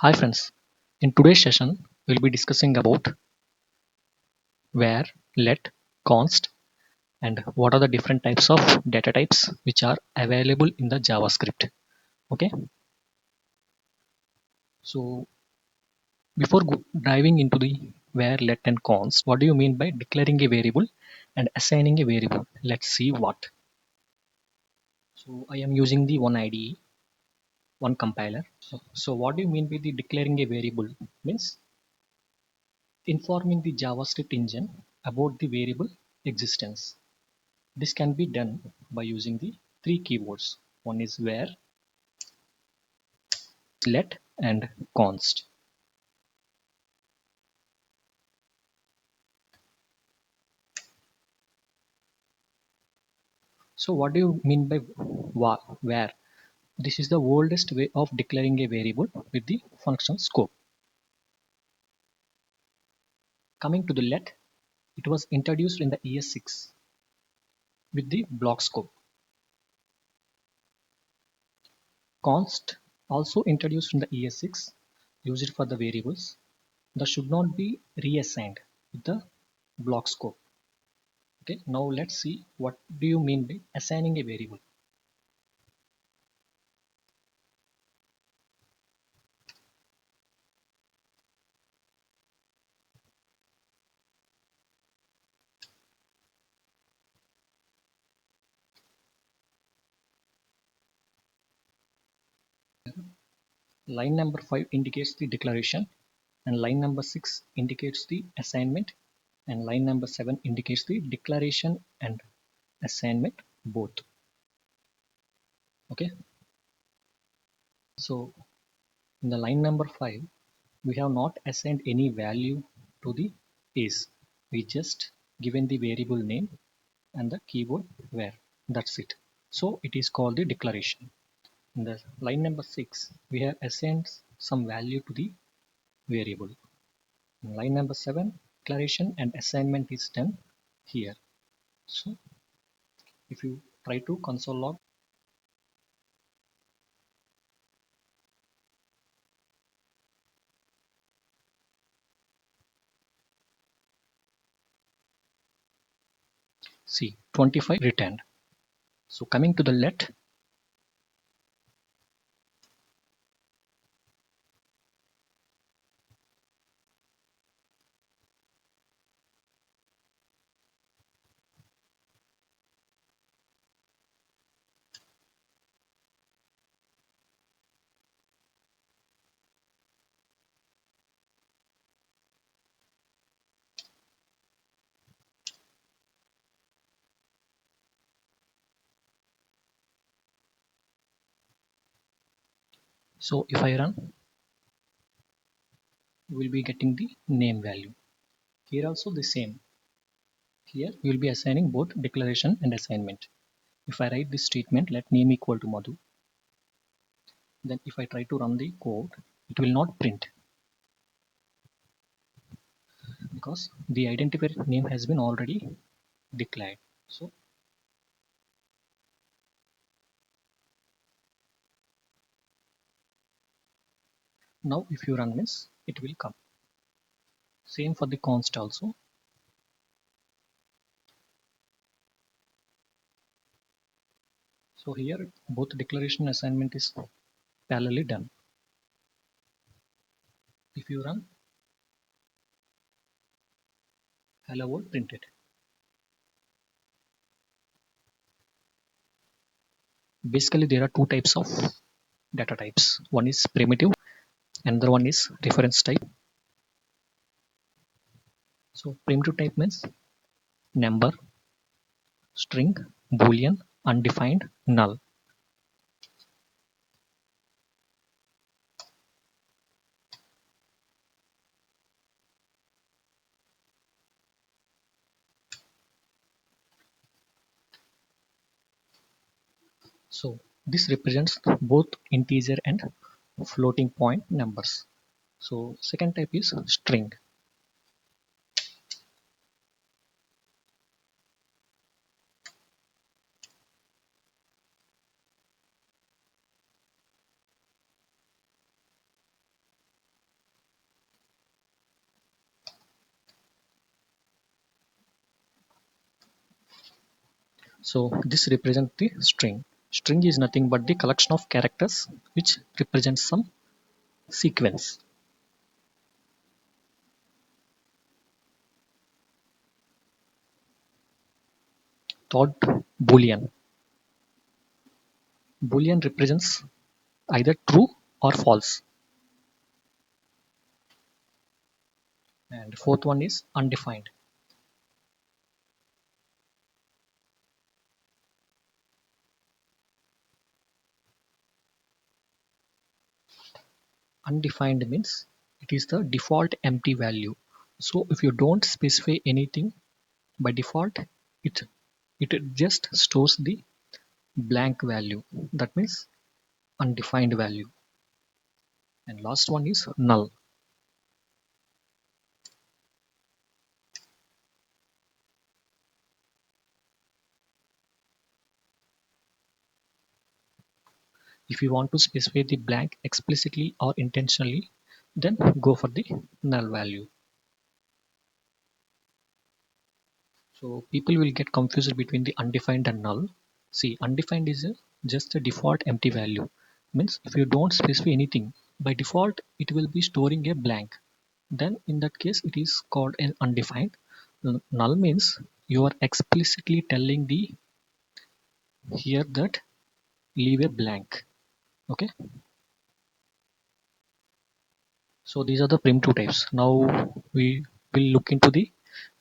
Hi friends, in today's session we'll be discussing about where, let, const and what are the different types of data types which are available in the JavaScript. Okay, so before diving into the where, let and const, what do you mean by declaring a variable and assigning a variable? Let's see what. So I am using the one IDE, one compiler. So what do you mean by the declaring a variable? Means informing the JavaScript engine about the variable existence. This can be done by using the three keywords. One is where, let and const. So what do you mean by where? This is the oldest way of declaring a variable with the function scope. Coming to the let, it was introduced in the ES6 with the block scope. Const also introduced in the ES6 used for the variables that should not be reassigned with the block scope. Okay, now let's see what do you mean by assigning a variable. Line number 5 indicates the declaration and line number 6 indicates the assignment and line number 7 indicates the declaration and assignment both. Okay, so in the line number 5 we have not assigned any value to the is. We just given the variable name and the keyword where. That's it. So it is called the declaration. In the line number 6 we have assigned some value to the variable. In line number 7 declaration and assignment is done here. So if you try to console log, see 25 returned. So coming to the let, so if I run, we will be getting the name value. Here also the same. Here we will be assigning both declaration and assignment. If I write this statement, let name equal to Madhu, then if I try to run the code, it will not print because the identifier name has been already declared. So now if you run this, it will come. Same for the const also. So here both declaration and assignment is parallelly done. If you run hello world printed. Basically there are two types of data types. One is primitive, another one is reference type. So primitive type means number, string, boolean, undefined, null. So this represents both integer and floating point numbers. So second type is string. So this represents the string. String is nothing but the collection of characters which represents some sequence. Third, Boolean. Boolean represents either true or false. And fourth one is undefined. Undefined means it is the default empty value. So if you don't specify anything by default, it it just stores the blank value. That means undefined value. And last one is null. If you want to specify the blank explicitly or intentionally, then go for the null value. So people will get confused between the undefined and null. See, undefined is just a default empty value. Means if you don't specify anything, by default it will be storing a blank. Then in that case it is called an undefined. Null means you are explicitly telling the here that leave a blank. Okay. So these are the primitive types. Now we will look into the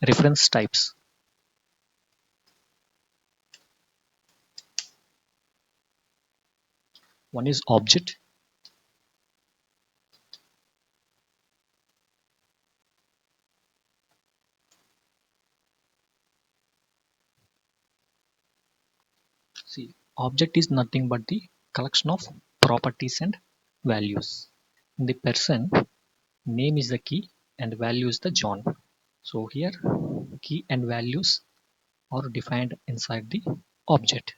reference types. One is object. See, object is nothing but the collection of properties and values. In the person, name is the key and value is the John. So here, key and values are defined inside the object.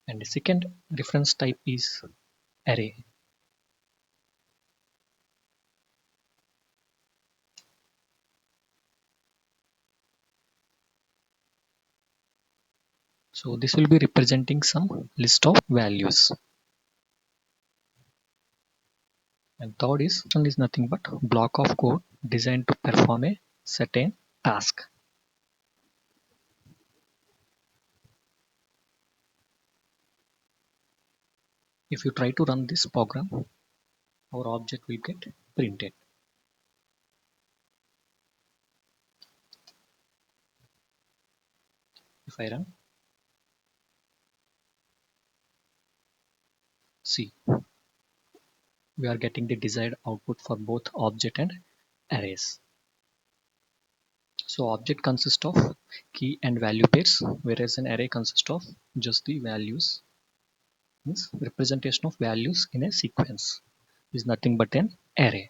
And the second reference type is array. So this will be representing some list of values. And third is nothing but block of code designed to perform a certain task. If you try to run this program, our object will get printed. If I run, see, we are getting the desired output for both object and arrays. So object consists of key and value pairs, whereas an array consists of just the values. Means representation of values in a sequence is nothing but an array.